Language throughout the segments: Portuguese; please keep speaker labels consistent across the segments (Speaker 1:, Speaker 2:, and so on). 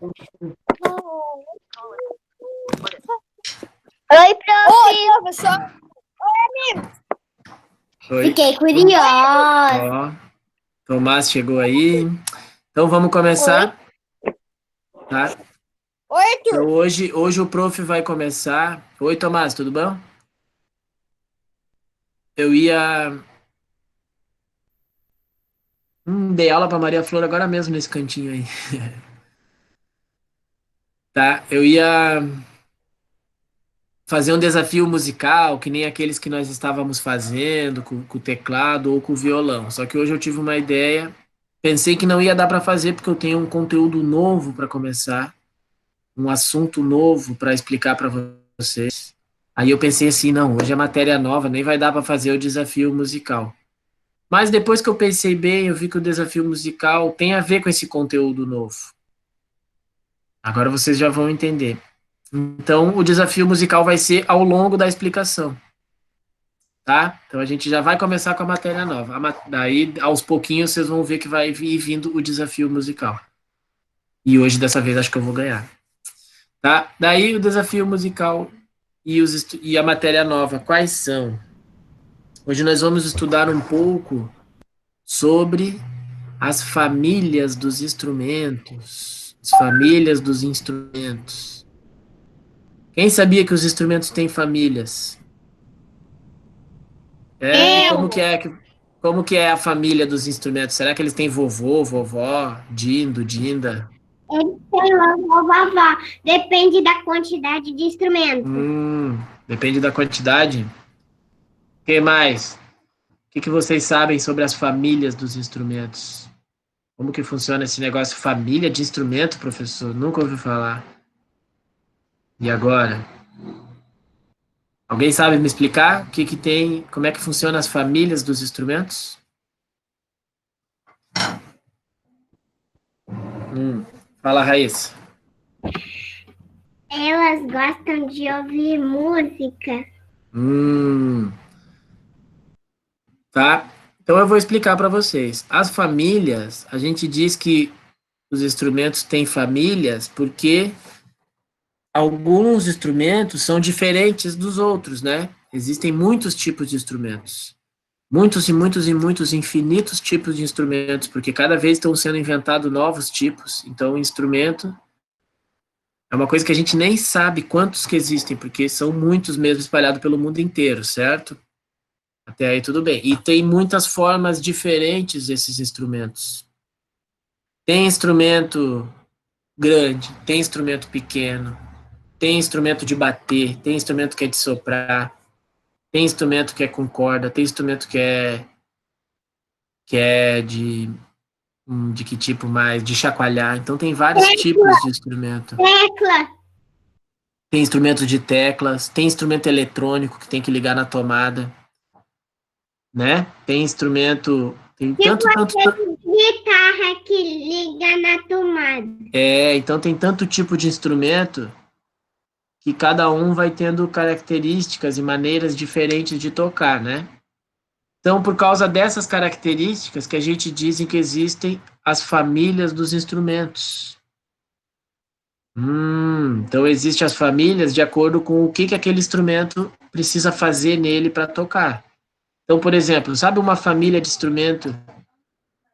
Speaker 1: Oi, prof.
Speaker 2: Oi, professor.
Speaker 3: Oi.
Speaker 1: Fiquei curiosa.
Speaker 3: Ó, Tomás chegou aí. Então vamos começar, tá?
Speaker 2: Oi,
Speaker 3: Então
Speaker 2: Arthur.
Speaker 3: hoje o prof vai começar. Oi, Tomás, tudo bom? Eu ia dei aula para Maria Flor agora mesmo nesse cantinho aí. Tá? Eu ia fazer um desafio musical, que nem aqueles que nós estávamos fazendo com o teclado ou com o violão. Só que hoje eu tive uma ideia. Pensei que não ia dar para fazer porque eu tenho um conteúdo novo para começar, um assunto novo para explicar para vocês. Aí eu pensei assim, não, hoje é matéria nova, nem vai dar para fazer o desafio musical. Mas depois que eu pensei bem, eu vi que o desafio musical tem a ver com esse conteúdo novo. Agora vocês já vão entender. Então, o desafio musical vai ser ao longo da explicação, tá? Então, a gente já vai começar com a matéria nova. Daí, aos pouquinhos, vocês vão ver que vai ir vindo o desafio musical. E hoje, dessa vez, acho que eu vou ganhar. Tá? Daí, o desafio musical e a matéria nova, quais são? Hoje nós vamos estudar um pouco sobre as famílias dos instrumentos. As famílias dos instrumentos. Quem sabia que os instrumentos têm famílias? Como que é a família dos instrumentos? Será que eles têm vovô, vovó, dindo, dinda?
Speaker 1: Ele tem vovó, vovó. Depende da quantidade de instrumento.
Speaker 3: Depende da quantidade. O que mais? O que vocês sabem sobre as famílias dos instrumentos? Como que funciona esse negócio? Família de instrumento, professor? Nunca ouvi falar. E agora? Alguém sabe me explicar o que tem, como é que funciona as famílias dos instrumentos? Fala, Raíssa.
Speaker 1: Elas gostam de ouvir música.
Speaker 3: Tá? Então eu vou explicar para vocês. As famílias, a gente diz que os instrumentos têm famílias porque alguns instrumentos são diferentes dos outros, né? Existem muitos tipos de instrumentos. Muitos e muitos e muitos infinitos tipos de instrumentos, porque cada vez estão sendo inventados novos tipos. Então, instrumento é uma coisa que a gente nem sabe quantos que existem, porque são muitos mesmo espalhados pelo mundo inteiro, certo? Até aí tudo bem. E tem muitas formas diferentes desses instrumentos. Tem instrumento grande, tem instrumento pequeno, tem instrumento de bater, tem instrumento que é de soprar, tem instrumento que é com corda, tem instrumento que é de que tipo mais? De chacoalhar. Então tem vários tipos de instrumento.
Speaker 1: Tecla.
Speaker 3: Tem instrumento de teclas, tem instrumento eletrônico que tem que ligar na tomada, né? Tem instrumento, tem tanto
Speaker 1: Guitarra que liga na tomada.
Speaker 3: então tem tanto tipo de instrumento que cada um vai tendo características e maneiras diferentes de tocar, né? Então, por causa dessas características que a gente diz que existem as famílias dos instrumentos. Então existem as famílias de acordo com o que aquele instrumento precisa fazer nele para tocar. Então, por exemplo, sabe uma família de instrumento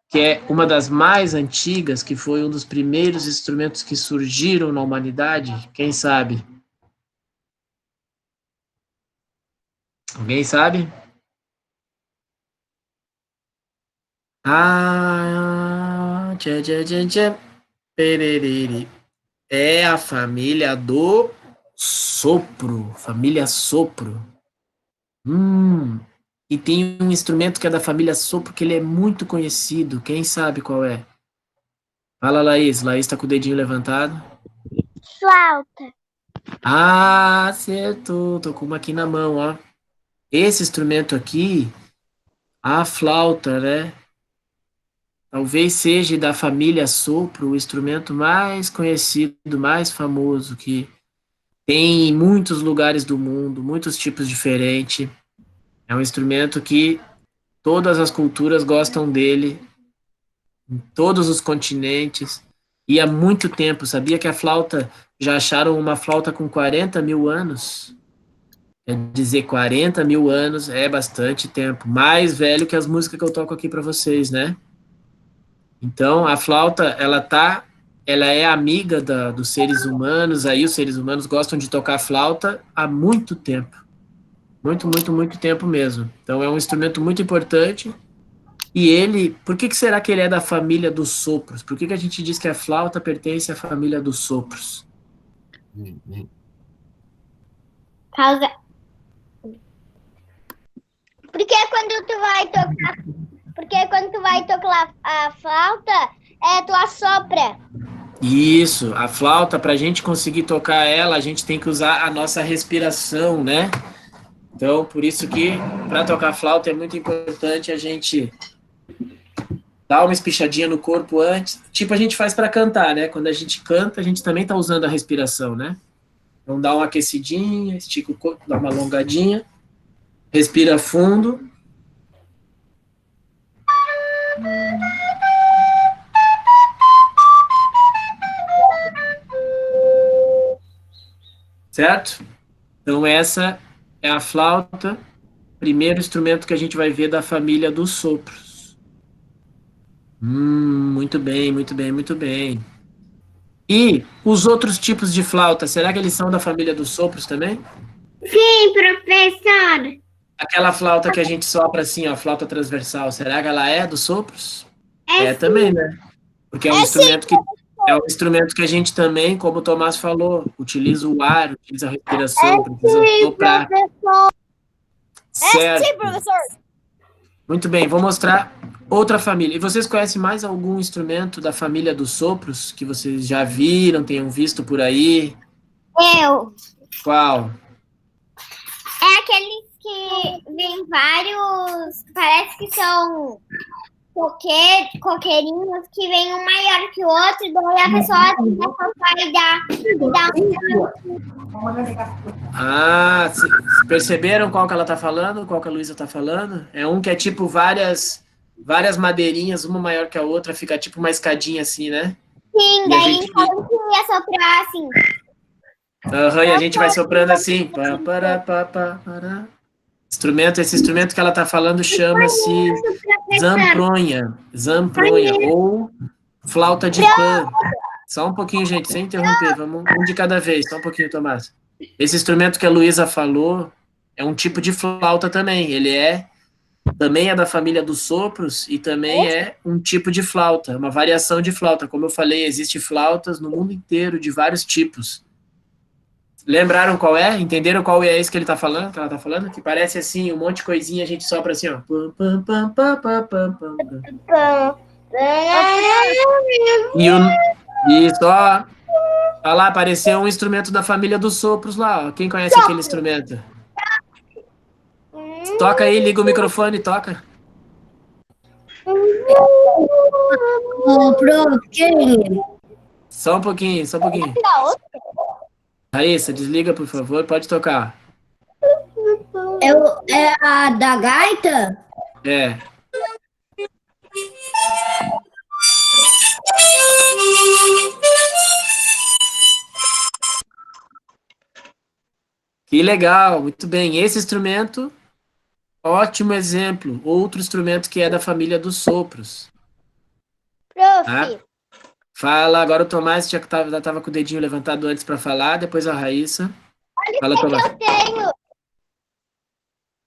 Speaker 3: que é uma das mais antigas, que foi um dos primeiros instrumentos que surgiram na humanidade? Quem sabe? Alguém sabe? Tchê, tchê, tchê, tchê, pererere. É a família do sopro, família sopro. E tem um instrumento que é da família sopro que ele é muito conhecido. Quem sabe qual é? Fala, Laís. Laís está com o dedinho levantado.
Speaker 1: Flauta.
Speaker 3: Ah, acertou. Tô com uma aqui na mão, ó. Esse instrumento aqui, a flauta, né? Talvez seja da família sopro o instrumento mais conhecido, mais famoso, que tem em muitos lugares do mundo, muitos tipos diferentes. É um instrumento que todas as culturas gostam dele, em todos os continentes. E há muito tempo, sabia que a flauta, já acharam uma flauta com 40 mil anos? Quer dizer, 40 mil anos é bastante tempo. Mais velho que as músicas que eu toco aqui para vocês, né? Então, a flauta, ela é amiga dos seres humanos, aí os seres humanos gostam de tocar flauta há muito tempo. Muito, muito, muito tempo mesmo. Então, é um instrumento muito importante. E ele, por que que será que ele é da família dos sopros? Por que que a gente diz que a flauta pertence à família dos sopros?
Speaker 1: Causa... Porque quando tu vai tocar, porque quando tu vai tocar a flauta, tu assopra.
Speaker 3: Isso, a flauta, para a gente conseguir tocar ela, a gente tem que usar a nossa respiração, né? Então, por isso que para tocar flauta é muito importante a gente dar uma espichadinha no corpo antes, tipo a gente faz para cantar, né? Quando a gente canta, a gente também está usando a respiração, né? Então dá uma aquecidinha, estica o corpo, dá uma alongadinha, respira fundo. Certo? Então essa é a flauta, primeiro instrumento que a gente vai ver da família dos sopros. Muito bem, muito bem, muito bem. E os outros tipos de flauta, será que eles são da família dos sopros também?
Speaker 1: Sim, professor.
Speaker 3: Aquela flauta que a gente sopra assim, ó, flauta transversal, será que ela é dos sopros?
Speaker 1: É
Speaker 3: É
Speaker 1: sim.
Speaker 3: também, né? Porque é um instrumento que a gente também, como o Tomás falou, utiliza o ar, utiliza a respiração, precisa soprar.
Speaker 1: Professor.
Speaker 3: Certo.
Speaker 1: Professor.
Speaker 3: Muito bem, vou mostrar outra família. E vocês conhecem mais algum instrumento da família dos sopros que vocês já viram, tenham visto por aí?
Speaker 1: Eu.
Speaker 3: Qual?
Speaker 1: É aqueles que vem vários. Parece que são coqueirinhos que vem um maior que o outro, daí a pessoa tenta soltar e dá
Speaker 3: Ah, perceberam qual que ela tá falando? Qual que a Luísa tá falando? É um que é tipo várias madeirinhas, uma maior que a outra, fica tipo uma escadinha assim, né?
Speaker 1: Sim,
Speaker 3: E a
Speaker 1: daí
Speaker 3: gente,
Speaker 1: falam que ia soprar assim.
Speaker 3: e a gente vai soprando assim. Pá, pará, pá, pá, pará. Esse instrumento que ela tá falando chama-se zampronha. Zampronha, ou flauta de pan. Só um pouquinho, gente, sem interromper. Vamos um de cada vez, só um pouquinho, Tomás. Esse instrumento que a Luísa falou é um tipo de flauta também. Também é da família dos sopros e também é um tipo de flauta, uma variação de flauta. Como eu falei, existem flautas no mundo inteiro de vários tipos. Lembraram qual é? Entenderam qual é esse que ele tá falando? Que ela tá falando? Que parece assim, um monte de coisinha, a gente sopra assim, ó. E isso, ó. Olha lá, apareceu um instrumento da família dos sopros lá, ó. Quem conhece aquele instrumento? Toca aí, liga o microfone, toca. Só um pouquinho, só um pouquinho. Raíssa, desliga, por favor, pode tocar.
Speaker 2: É a da gaita?
Speaker 3: É. Que legal, muito bem. Esse instrumento, ótimo exemplo. Outro instrumento que é da família dos sopros. Tá?
Speaker 1: Prof.
Speaker 3: Fala, agora o Tomás já estava com o dedinho levantado antes para falar, depois a Raíssa. Fala,
Speaker 1: Olha o
Speaker 3: Tomás.
Speaker 1: que eu tenho.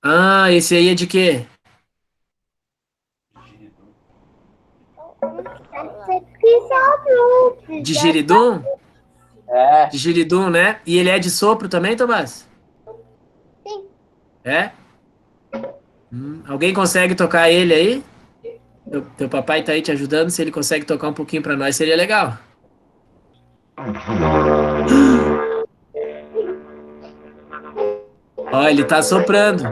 Speaker 3: Ah, esse aí é de quê? De giridum?
Speaker 4: É,
Speaker 3: De giridum, né? E ele é de sopro também, Tomás?
Speaker 1: Sim.
Speaker 3: É? Alguém consegue tocar ele aí? Teu papai tá aí te ajudando, se ele consegue tocar um pouquinho para nós, seria legal. Ó, ele tá soprando.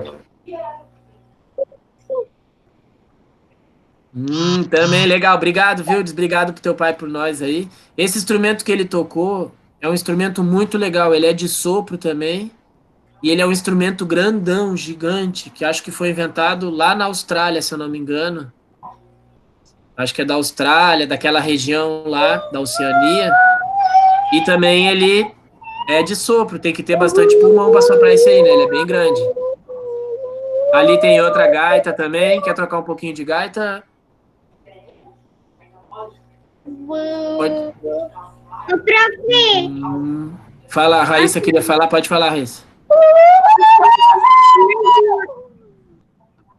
Speaker 3: Também legal. Obrigado, viu? Obrigado pro teu pai por nós aí. Esse instrumento que ele tocou é um instrumento muito legal. Ele é de sopro também. E ele é um instrumento grandão, gigante, que acho que foi inventado lá na Austrália, se eu não me engano. Acho que é da Austrália, daquela região lá, da Oceania. E também ele é de sopro, tem que ter bastante pulmão para soprar isso aí, né? Ele é bem grande. Ali tem outra gaita também. Quer trocar um pouquinho de gaita? Pode.
Speaker 1: O prof.
Speaker 3: Fala, a Raíssa queria falar, pode falar, Raíssa.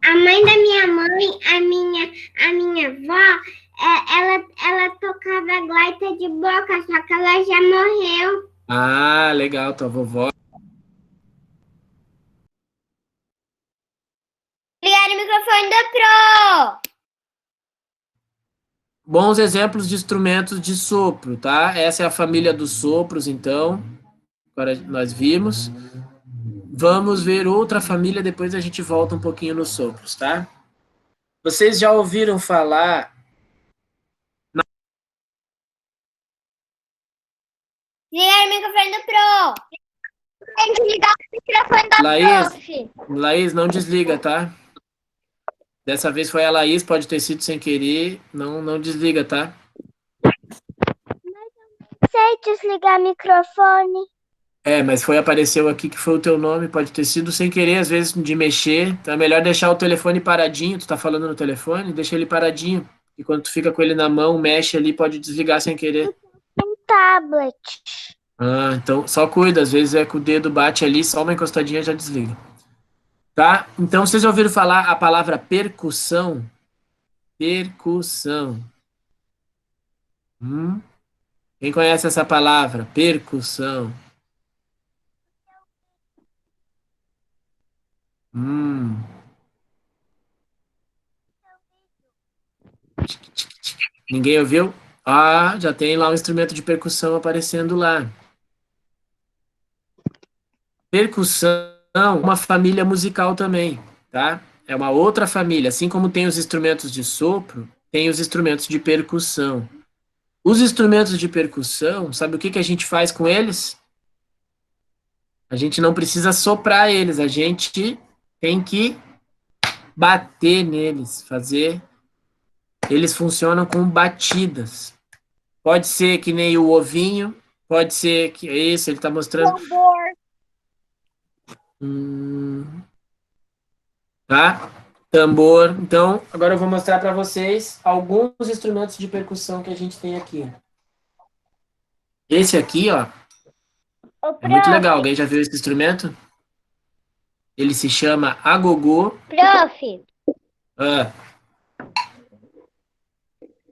Speaker 1: A mãe da minha mãe, a minha avó, ela tocava gaita de boca, só que ela já morreu.
Speaker 3: Ah, legal, tua vovó.
Speaker 1: Ligar o microfone do Pro.
Speaker 3: Bons exemplos de instrumentos de sopro, tá? Essa é a família dos sopros, então. Agora nós vimos. Vamos ver outra família, depois a gente volta um pouquinho nos sopros, tá? Vocês já ouviram falar...
Speaker 1: Ligar o microfone do Pro. Tem que ligar o microfone da
Speaker 3: Laís, não desliga, tá? Dessa vez foi a Laís, pode ter sido sem querer. Não desliga, tá?
Speaker 1: Sei desligar o microfone.
Speaker 3: Mas apareceu aqui que foi o teu nome, pode ter sido sem querer, às vezes de mexer. Então é melhor deixar o telefone paradinho. Tu tá falando no telefone, deixa ele paradinho. E quando tu fica com ele na mão, mexe ali, pode desligar sem querer.
Speaker 1: Um tablet.
Speaker 3: Ah, então só cuida, às vezes é que o dedo bate ali, só uma encostadinha já desliga. Tá? Então vocês já ouviram falar a palavra percussão? Percussão. Quem conhece essa palavra? Percussão. Ninguém ouviu? Ah, já tem lá um instrumento de percussão aparecendo lá. Percussão é uma família musical também, tá? É uma outra família. Assim como tem os instrumentos de sopro, tem os instrumentos de percussão. Os instrumentos de percussão, sabe o que a gente faz com eles? A gente não precisa soprar eles, a gente tem que bater neles, fazer. Eles funcionam com batidas. Pode ser que nem o ovinho, pode ser que. Isso, ele está mostrando.
Speaker 1: Tambor.
Speaker 3: Tá? Tambor. Então, agora eu vou mostrar para vocês alguns instrumentos de percussão que a gente tem aqui. Esse aqui, ó, é muito legal. Alguém já viu esse instrumento? Ele se chama agogô.
Speaker 1: Prof.
Speaker 3: Ah.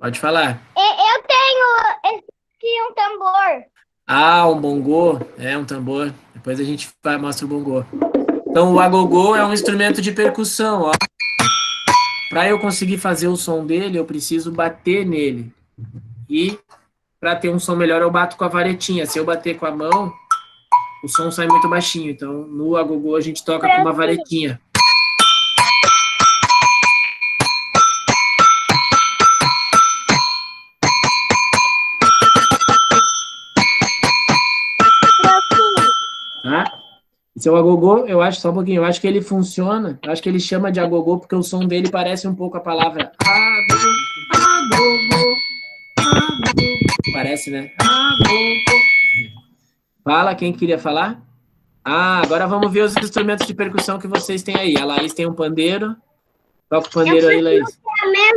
Speaker 3: Pode falar.
Speaker 1: Eu tenho aqui um tambor.
Speaker 3: Ah, um bongô. É um tambor. Depois a gente mostra o bongô. Então, o agogô é um instrumento de percussão, ó. Para eu conseguir fazer o som dele, eu preciso bater nele. E para ter um som melhor, eu bato com a varetinha. Se eu bater com a mão, o som sai muito baixinho. Então, no agogô, a gente toca com uma varetinha. Tá? Esse é o agogô, eu acho, só um pouquinho, eu acho que ele funciona, eu acho que ele chama de agogô porque o som dele parece um pouco a palavra agogô. Parece, né? Agogô. Fala, quem queria falar? Ah, agora vamos ver os instrumentos de percussão que vocês têm aí. A Laís tem um pandeiro. Toca o pandeiro aí, Laís.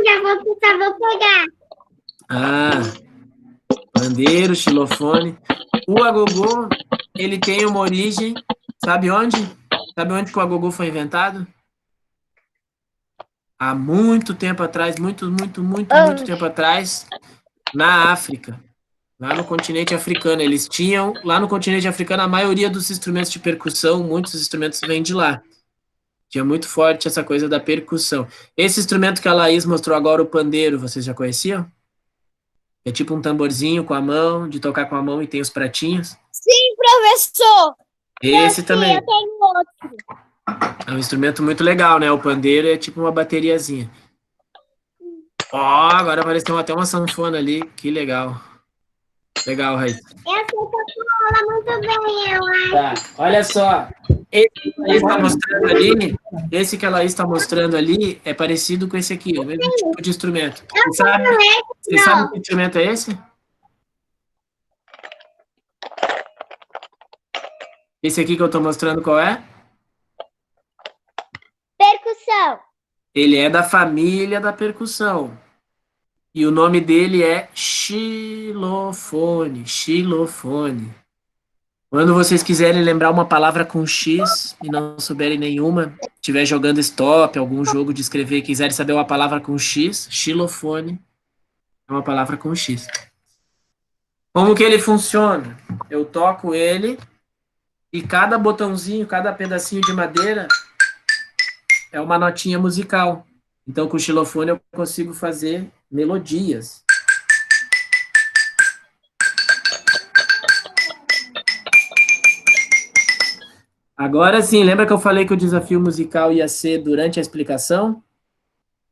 Speaker 1: Eu vou pegar.
Speaker 3: Ah, pandeiro, xilofone. O agogô, ele tem uma origem, sabe onde? Sabe onde que o agogô foi inventado? Há muito tempo atrás, muito tempo atrás, na África, lá no continente africano. Eles tinham, lá no continente africano, a maioria dos instrumentos de percussão, muitos instrumentos vêm de lá. Tinha muito forte essa coisa da percussão. Esse instrumento que a Laís mostrou agora, o pandeiro, vocês já conheciam? É tipo um tamborzinho com a mão, de tocar com a mão e tem os pratinhos.
Speaker 1: Sim, professor.
Speaker 3: Esse também.
Speaker 1: Eu tenho outro.
Speaker 3: É um instrumento muito legal, né? O pandeiro é tipo uma bateriazinha. Ó, agora apareceu até uma sanfona ali. Que legal. Legal, Raíssa.
Speaker 1: Eu sei tocar ela muito bem, eu acho.
Speaker 3: Tá, olha só. Esse que a Laís está mostrando ali é parecido com esse aqui, o mesmo tipo de instrumento. Você sabe que instrumento é esse? Esse aqui que eu estou mostrando qual é?
Speaker 1: Percussão.
Speaker 3: Ele é da família da percussão. E o nome dele é xilofone. Xilofone. Quando vocês quiserem lembrar uma palavra com X e não souberem nenhuma, estiver jogando stop, algum jogo de escrever e quiserem saber uma palavra com X, xilofone é uma palavra com X. Como que ele funciona? Eu toco ele e cada botãozinho, cada pedacinho de madeira é uma notinha musical. Então, com o xilofone eu consigo fazer melodias. Agora sim, lembra que eu falei que o desafio musical ia ser durante a explicação?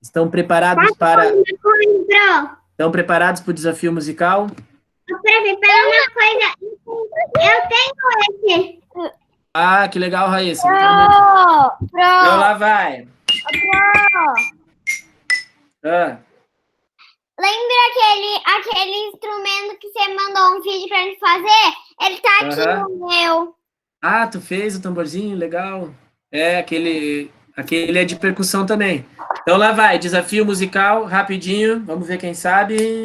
Speaker 3: Estão preparados para o desafio musical?
Speaker 1: Para uma coisa, eu tenho esse.
Speaker 3: Ah, que legal, Raíssa. Então lá vai.
Speaker 1: Lembra aquele instrumento que você mandou um vídeo para ele fazer? Ele tá aqui no meu.
Speaker 3: Ah, tu fez o tamborzinho? Legal. É, aquele é de percussão também. Então lá vai, desafio musical, rapidinho. Vamos ver quem sabe.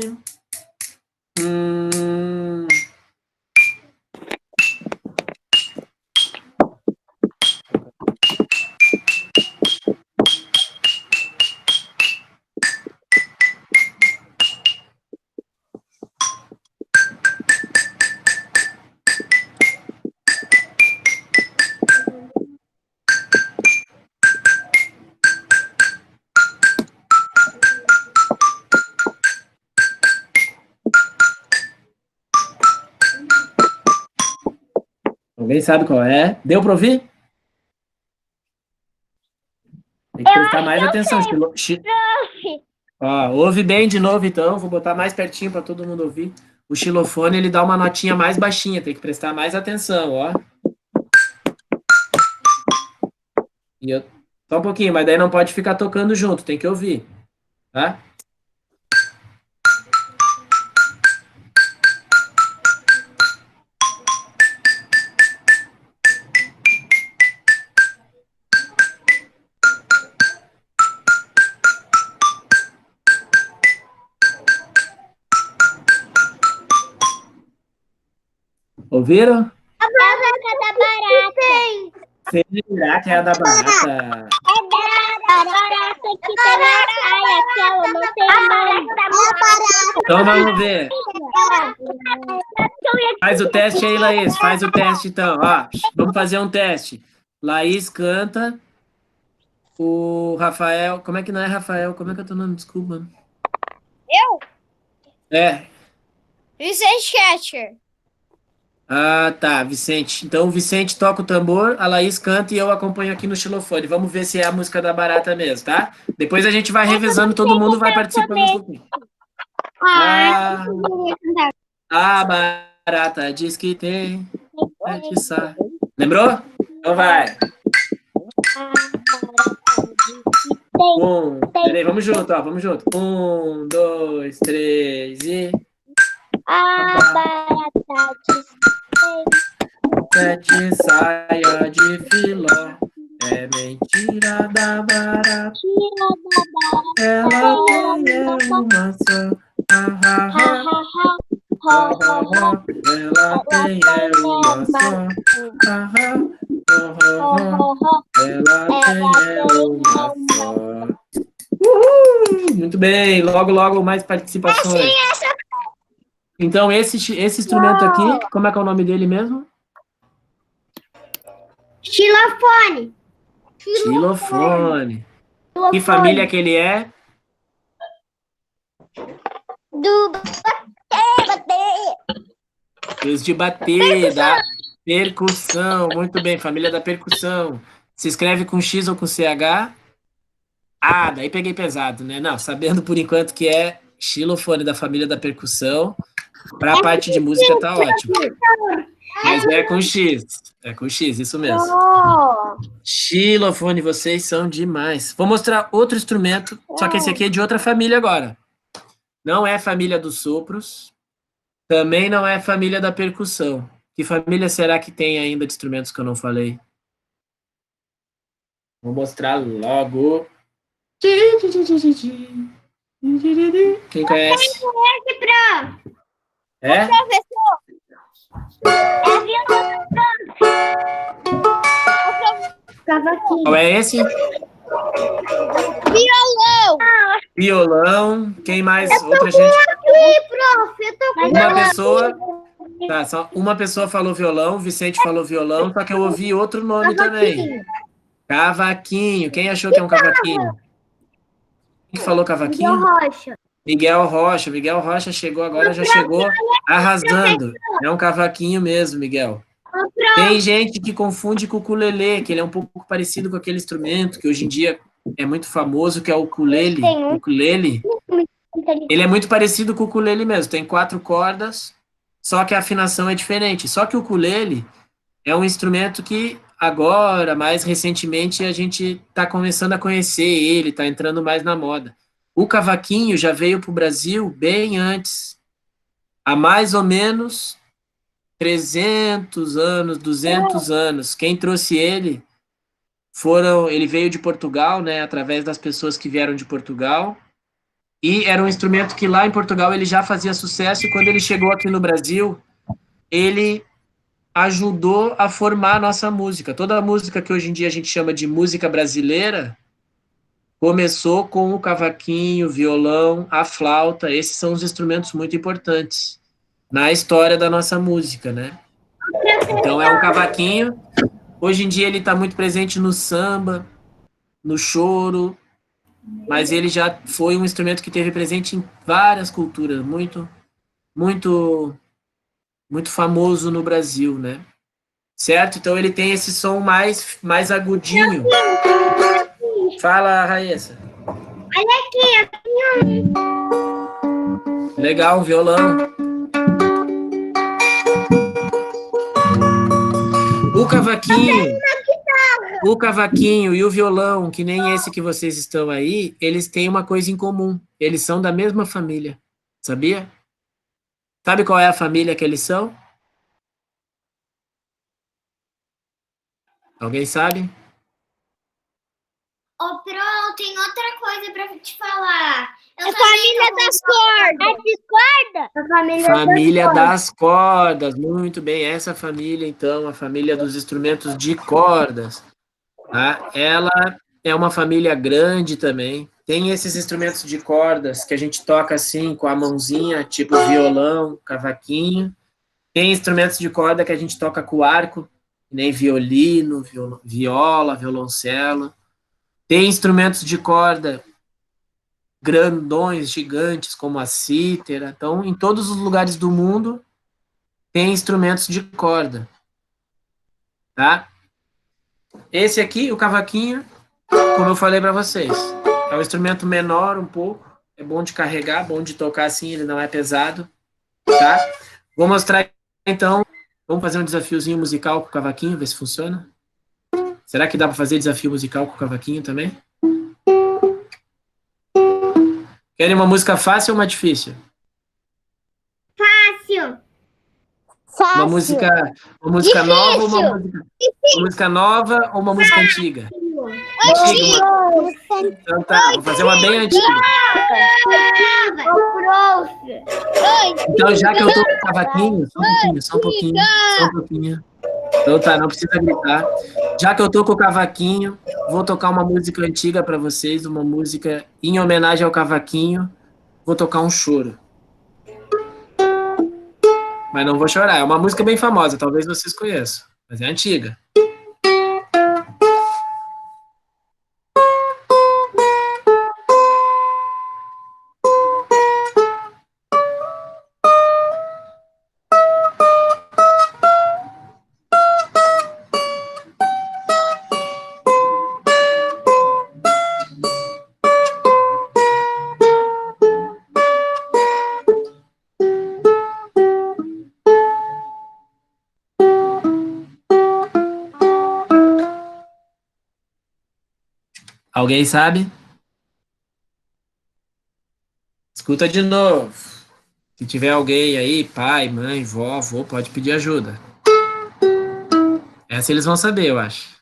Speaker 3: Alguém sabe qual é? Deu para ouvir? Tem que prestar mais atenção. Ó, ouve bem de novo, então. Vou botar mais pertinho para todo mundo ouvir. O xilofone, ele dá uma notinha mais baixinha. Tem que prestar mais atenção, ó. Só um pouquinho, mas daí não pode ficar tocando junto. Tem que ouvir, tá? Ouviram?
Speaker 1: A música da barata.
Speaker 3: Será que é a da barata?
Speaker 1: É da barata que tem na praia, que ela não tem nome.
Speaker 3: Então vamos ver. Faz o teste aí, Laís. Faz o teste, então. Ó, vamos fazer um teste. Laís canta. O Rafael... Como é que não é Rafael? Como é que é teu nome? Desculpa.
Speaker 1: Eu?
Speaker 3: É.
Speaker 1: Vicente Catcher.
Speaker 3: Ah, tá, Vicente. Então o Vicente toca o tambor, a Laís canta e eu acompanho aqui no xilofone. Vamos ver se é a música da barata mesmo, tá? Depois a gente vai revezando, todo mundo vai participando um pouquinho. A barata diz que tem. Lembrou? Então vai. Peraí, vamos junto, ó, vamos junto. 1, 2, 3 e...
Speaker 1: A barata diz
Speaker 3: Sete saia de filó, é mentira da barata. Ela tem uma só, ha, ha, ha, ha, ha, ha. Ela tem uma só, ha, ha, ha, ha. Ela tem uma só. Muito bem, logo, logo mais participações. Então, esse instrumento aqui, como é que é o nome dele mesmo?
Speaker 1: xilofone.
Speaker 3: Xilofone. Que família que ele é?
Speaker 1: Do bater.
Speaker 3: Os de bater, da percussão. Muito bem, família da percussão. Se escreve com X ou com CH? Ah, daí peguei pesado, né? Não, sabendo por enquanto que é xilofone da família da percussão. Para a parte de música tá ótimo. Mas é com X. É com X, isso mesmo. Xilofone, vocês são demais. Vou mostrar outro instrumento, só que esse aqui é de outra família agora. Não é família dos sopros, também não é família da percussão. Que família será que tem ainda de instrumentos que eu não falei? Vou mostrar logo. Quem conhece? É?
Speaker 1: Cavaquinho.
Speaker 3: Qual é esse?
Speaker 1: Violão.
Speaker 3: Violão. Quem mais? Outra gente?
Speaker 1: Prof, eu tô com
Speaker 3: Uma pessoa. Tá, só uma pessoa falou violão, o Vicente falou violão, só que eu ouvi outro nome também. Cavaquinho. Quem achou que é um cavaquinho? Quem que falou cavaquinho?
Speaker 1: Rocha.
Speaker 3: Miguel Rocha. Miguel Rocha chegou agora, já chegou arrasando. É um cavaquinho mesmo, Miguel. Tem gente que confunde com o ukulele, que ele é um pouco parecido com aquele instrumento que hoje em dia é muito famoso, que é o ukulele. O ukulele, ele é muito parecido com o ukulele mesmo. Tem 4 cordas, só que a afinação é diferente. Só que o ukulele é um instrumento que agora, mais recentemente, a gente está começando a conhecer ele, está entrando mais na moda. O cavaquinho já veio para o Brasil bem antes, há mais ou menos 300 anos, 200 anos. Quem trouxe ele ele veio de Portugal, né, através das pessoas que vieram de Portugal, e era um instrumento que lá em Portugal ele já fazia sucesso, e quando ele chegou aqui no Brasil, ele ajudou a formar a nossa música. Toda a música que hoje em dia a gente chama de música brasileira começou com o cavaquinho, o violão, a flauta. Esses são os instrumentos muito importantes na história da nossa música, né? Então é um cavaquinho. Hoje em dia ele está muito presente no samba, no choro, mas ele já foi um instrumento que teve presente em várias culturas, muito, muito, muito famoso no Brasil, né? Certo? Então ele tem esse som mais agudinho. Fala, Raíssa.
Speaker 1: Olha aqui,
Speaker 3: Legal, um violão. O cavaquinho e o violão, que nem esse que vocês estão aí, eles têm uma coisa em comum. Eles são da mesma família. Sabia? Sabe qual é a família que eles são? Alguém sabe?
Speaker 1: Ô, Pro, tem outra coisa pra te falar. A família das cordas.
Speaker 3: Família das cordas. Muito bem, essa família, então, a família dos instrumentos de cordas. Tá? Ela é uma família grande também. Tem esses instrumentos de cordas que a gente toca assim, com a mãozinha, tipo violão, cavaquinho. Tem instrumentos de corda que a gente toca com o arco, nem violino, viola, violoncelo. Tem instrumentos de corda grandões, gigantes, como a cítara. Então, em todos os lugares do mundo, tem instrumentos de corda. Tá? Esse aqui, o cavaquinho, como eu falei para vocês, é um instrumento menor um pouco, é bom de carregar, bom de tocar assim, ele não é pesado. Tá? Vou mostrar, então, vamos fazer um desafiozinho musical com o cavaquinho, ver se funciona. Será que dá para fazer desafio musical com o cavaquinho também? Querem uma música fácil ou uma difícil?
Speaker 1: Fácil.
Speaker 3: Uma música nova ou uma música nova ou uma música antiga? Antiga. Então tá, vou fazer uma bem antiga. Então, já que eu tô com o cavaquinho, só um pouquinho. Então tá, não precisa gritar. Já que eu tô com o cavaquinho, vou tocar uma música antiga para vocês, uma música em homenagem ao cavaquinho. Vou tocar um choro. Mas não vou chorar. É uma música bem famosa, talvez vocês conheçam, mas é antiga. Alguém sabe? Escuta de novo. Se tiver alguém aí, pai, mãe, vó, avô, pode pedir ajuda. Essa eles vão saber, eu acho.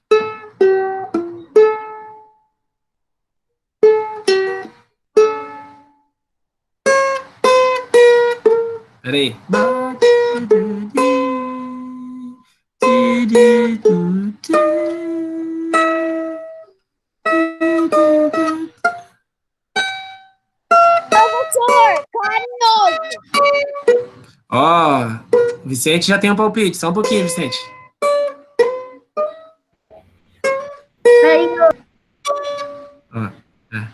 Speaker 3: Peraí.
Speaker 1: Professor, carinhoso.
Speaker 3: Ó, o Vicente já tem um palpite. Só um pouquinho, Vicente.
Speaker 1: Carinhoso.
Speaker 3: Ó, é.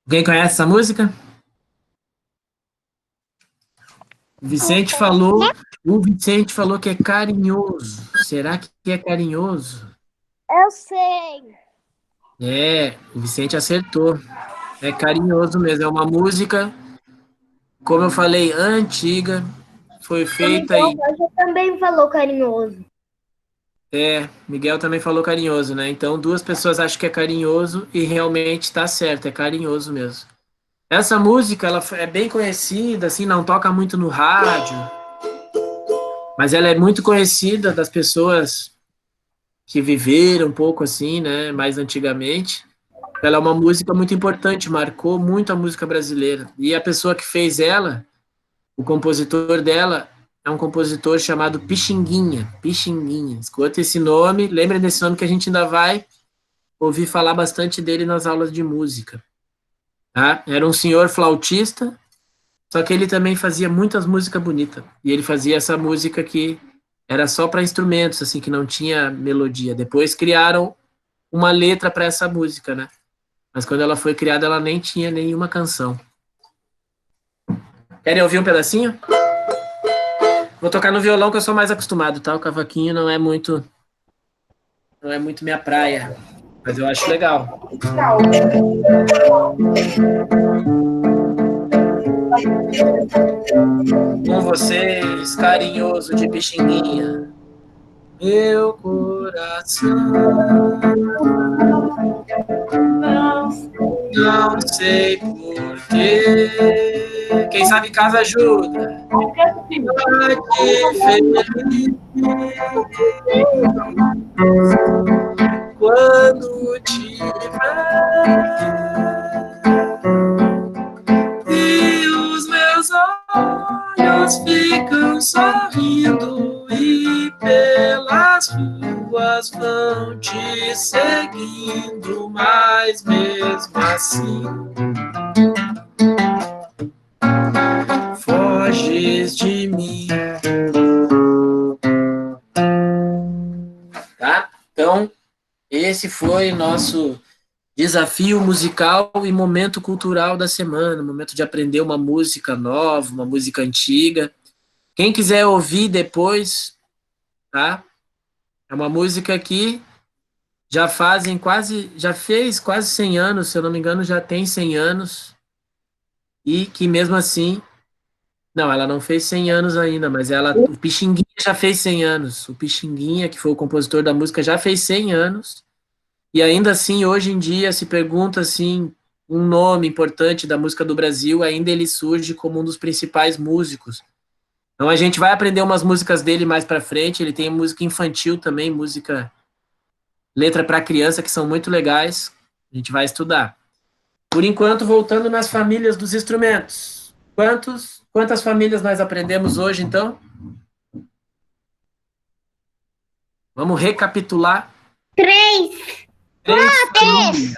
Speaker 3: Alguém conhece essa música? O Vicente falou que é carinhoso. Será que é carinhoso?
Speaker 1: Eu sei.
Speaker 3: É, o Vicente acertou. É carinhoso mesmo. É uma música, como eu falei, antiga. Foi feita
Speaker 1: Miguel
Speaker 3: em.
Speaker 1: Rocha também falou carinhoso.
Speaker 3: É, Miguel também falou carinhoso, né? Então, duas pessoas acham que é carinhoso e realmente tá certo, é carinhoso mesmo. Essa música, ela é bem conhecida, assim, não toca muito no rádio, mas ela é muito conhecida das pessoas que viveram um pouco assim, né, mais antigamente. Ela é uma música muito importante, marcou muito a música brasileira. E a pessoa que fez ela, o compositor dela, é um compositor chamado Pixinguinha. Pixinguinha. Escuta esse nome, lembrem desse nome que a gente ainda vai ouvir falar bastante dele nas aulas de música. Tá? Era um senhor flautista, só que ele também fazia muitas músicas bonitas. E ele fazia essa música que era só para instrumentos, assim, que não tinha melodia. Depois criaram uma letra para essa música, né? Mas quando ela foi criada, ela nem tinha nenhuma canção. Querem ouvir um pedacinho? Vou tocar no violão que eu sou mais acostumado, tá? O cavaquinho não é muito minha praia, mas eu acho legal. Com vocês, carinhoso de Pixinguinha, meu coração. Não sei porquê. Quem sabe em casa ajuda. Pode feliz quando te ver. E os meus olhos ficam sorrindo e pelas ruas vão te seguindo, mas mesmo assim foges de mim. Tá? Então, esse foi nosso desafio musical e momento cultural da semana, momento de aprender uma música nova, uma música antiga. Quem quiser ouvir depois, tá? É uma música que já fez quase 100 anos, se eu não me engano, já tem 100 anos, e que mesmo assim, não, ela não fez 100 anos ainda, mas o Pixinguinha já fez 100 anos. O Pixinguinha, que foi o compositor da música, já fez 100 anos. E ainda assim, hoje em dia, se pergunta assim, um nome importante da música do Brasil, ainda ele surge como um dos principais músicos. Então a gente vai aprender umas músicas dele mais para frente, ele tem música infantil também, música letra para criança que são muito legais. A gente vai estudar. Por enquanto, voltando nas famílias dos instrumentos. Quantas famílias nós aprendemos hoje, então? Vamos recapitular.
Speaker 1: 3.
Speaker 3: 3.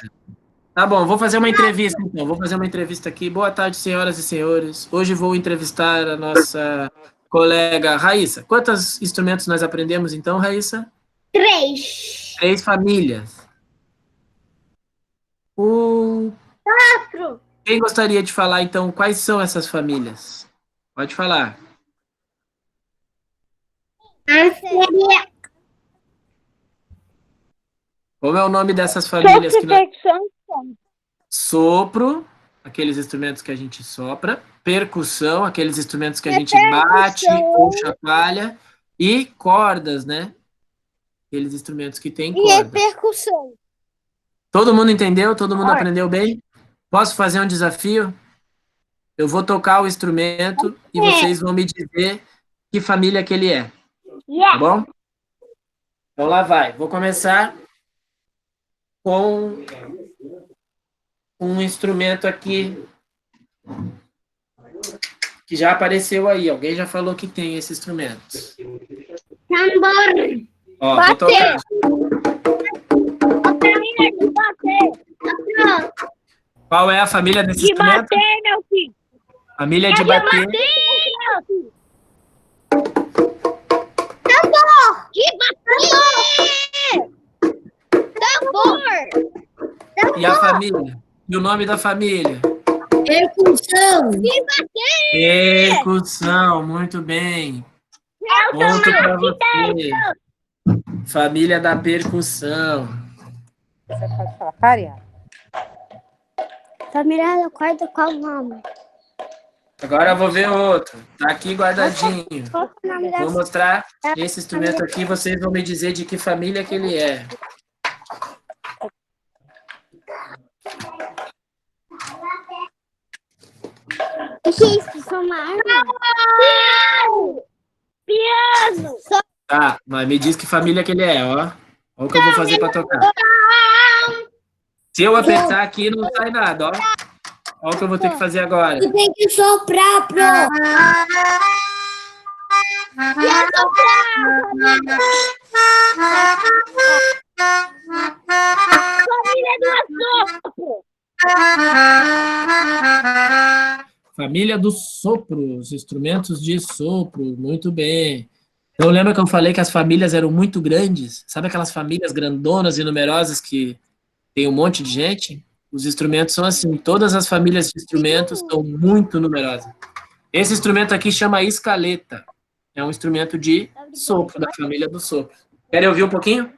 Speaker 3: Tá bom, vou fazer uma entrevista então. Vou fazer uma entrevista aqui. Boa tarde, senhoras e senhores. Hoje vou entrevistar a nossa colega Raíssa. Quantos instrumentos nós aprendemos então, Raíssa?
Speaker 1: 3.
Speaker 3: 3 famílias.
Speaker 1: 4.
Speaker 3: Quem gostaria de falar então quais são essas famílias? Pode falar.
Speaker 1: Seria
Speaker 3: Como é o nome dessas famílias
Speaker 4: Sopro,
Speaker 3: que nós...
Speaker 4: percussão.
Speaker 3: Sopro, aqueles instrumentos que a gente sopra. Percussão, aqueles instrumentos que a gente bate ou chacoalha. E cordas, né? Aqueles instrumentos que têm
Speaker 4: E é
Speaker 3: cordas.
Speaker 4: percussão.
Speaker 3: Todo mundo entendeu? Todo mundo
Speaker 4: Olha.
Speaker 3: aprendeu bem? Posso fazer um desafio? Eu vou tocar o instrumento e vocês vão me dizer que família que ele é. Tá
Speaker 4: Yeah.
Speaker 3: bom? Então lá vai. Vou começar com um instrumento aqui que já apareceu aí. Alguém já falou que tem esse instrumento.
Speaker 1: Tambor.
Speaker 3: Ó, vou
Speaker 4: Bater.
Speaker 3: tocar.
Speaker 4: Família de bater.
Speaker 1: Outro.
Speaker 3: Qual é a família desse
Speaker 4: De
Speaker 3: instrumento?
Speaker 4: bater, meu filho.
Speaker 3: Família de bater.
Speaker 4: Meu filho. Tambor. De bater. Tambor.
Speaker 3: E a família? E o nome da família?
Speaker 2: Percussão.
Speaker 4: De bater.
Speaker 3: Percussão, muito bem. Ponto para você. Família da percussão.
Speaker 5: Você pode falar, Faria?
Speaker 1: Família do quarto, qual o nome?
Speaker 3: Agora eu vou ver outro. Tá aqui guardadinho.
Speaker 1: Qual o nome
Speaker 3: Vou mostrar esse instrumento aqui. Vocês vão me dizer de que família que ele é.
Speaker 1: O que é isso? São uma arma?
Speaker 4: Piano.
Speaker 3: Tá, mas me diz que família que ele é, ó. Olha o que eu vou fazer para tocar. Se eu apertar aqui, não sai nada, ó. Olha o que eu vou ter que fazer agora.
Speaker 2: Tu tem que soprar, pro.
Speaker 4: Família do sopro.
Speaker 3: Família do sopro, os instrumentos de sopro, muito bem. Então lembra que eu falei que as famílias eram muito grandes? Sabe aquelas famílias grandonas e numerosas que tem um monte de gente? Os instrumentos são assim, todas as famílias de instrumentos são muito numerosas. Esse instrumento aqui chama escaleta. É um instrumento de sopro, da família do sopro. Querem ouvir um pouquinho?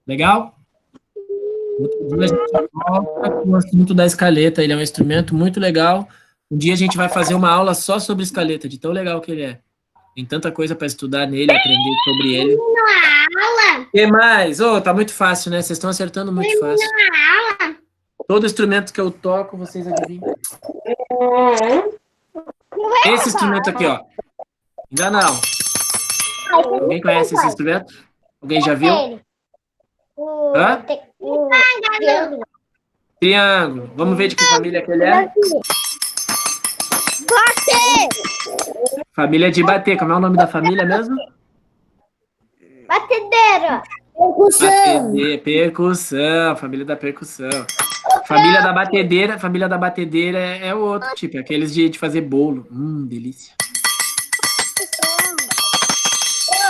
Speaker 3: Legal? Outro dia a gente volta com o assunto da escaleta. Ele é um instrumento muito legal. Um dia a gente vai fazer uma aula só sobre escaleta, de tão legal que ele é. Tem tanta coisa para estudar nele, aprender sobre ele. O que mais? Oh, tá muito fácil, né? Vocês estão acertando muito fácil. Todo instrumento que eu toco, vocês adivinham. Esse instrumento aqui, ó. Ainda não. Alguém conhece esse instrumento? Alguém já viu? Hã? Triângulo. Vamos ver de que família que ele é?
Speaker 4: Bater.
Speaker 3: Família de bater. Como é o nome da família mesmo?
Speaker 1: Batedeira.
Speaker 2: Percussão.
Speaker 3: Percussão. Família da percussão. Família da batedeira é outro tipo. É aqueles de fazer bolo. Delícia.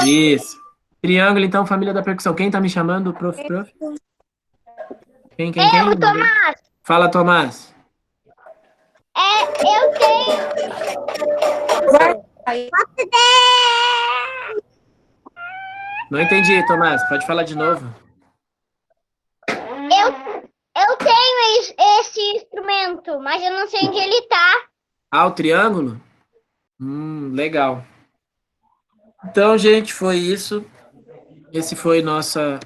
Speaker 3: Isso. Triângulo, então, família da percussão. Quem tá me chamando, prof? Quem?
Speaker 4: Eu, Tomás.
Speaker 3: Fala, Tomás.
Speaker 4: Eu tenho.
Speaker 5: Aí,
Speaker 3: Não entendi, Tomás. Pode falar de novo.
Speaker 4: Eu tenho esse instrumento, mas eu não sei onde ele tá.
Speaker 3: Ah, o triângulo? Legal. Então, gente, foi isso. Esse foi nossa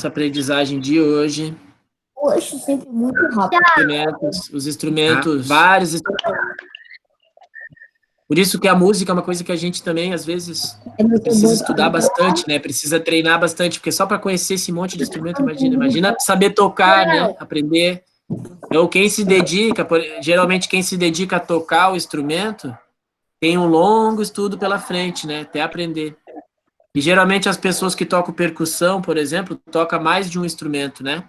Speaker 3: aprendizagem de hoje.
Speaker 2: Poxa, sempre muito rápido.
Speaker 3: Os instrumentos, vários instrumentos. Por isso que a música é uma coisa que a gente também, às vezes,
Speaker 2: É muito
Speaker 3: precisa
Speaker 2: bom.
Speaker 3: estudar bastante, né? Precisa treinar bastante, porque só para conhecer esse monte de instrumento, imagina saber tocar, né? Aprender. Então, geralmente quem se dedica a tocar o instrumento, tem um longo estudo pela frente, né? Até aprender. E geralmente as pessoas que tocam percussão, por exemplo, tocam mais de um instrumento, né?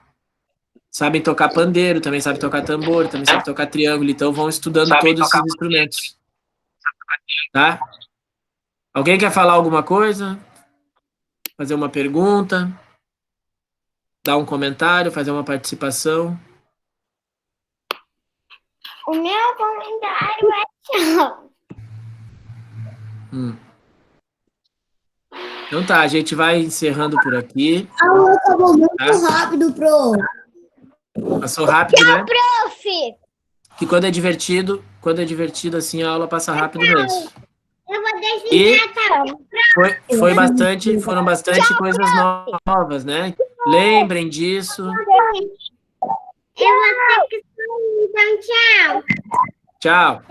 Speaker 3: sabem tocar pandeiro, também sabem tocar tambor, também sabem tocar triângulo, então vão estudando todos esses instrumentos. Tá? Alguém quer falar alguma coisa? Fazer uma pergunta? Dar um comentário, fazer uma participação?
Speaker 1: O meu comentário é tchau.
Speaker 3: Então tá, a gente vai encerrando por aqui.
Speaker 2: A aula acabou muito
Speaker 3: Tá.
Speaker 2: rápido, pro.
Speaker 3: Passou rápido, né?
Speaker 4: Prof,
Speaker 3: Que quando é divertido assim, a aula passa rápido mesmo.
Speaker 1: Eu vou
Speaker 3: E
Speaker 1: desenhar, tá?
Speaker 3: foram bastante coisas novas, né? Lembrem disso.
Speaker 1: Eu vou ter que sair, então tchau.
Speaker 3: Tchau.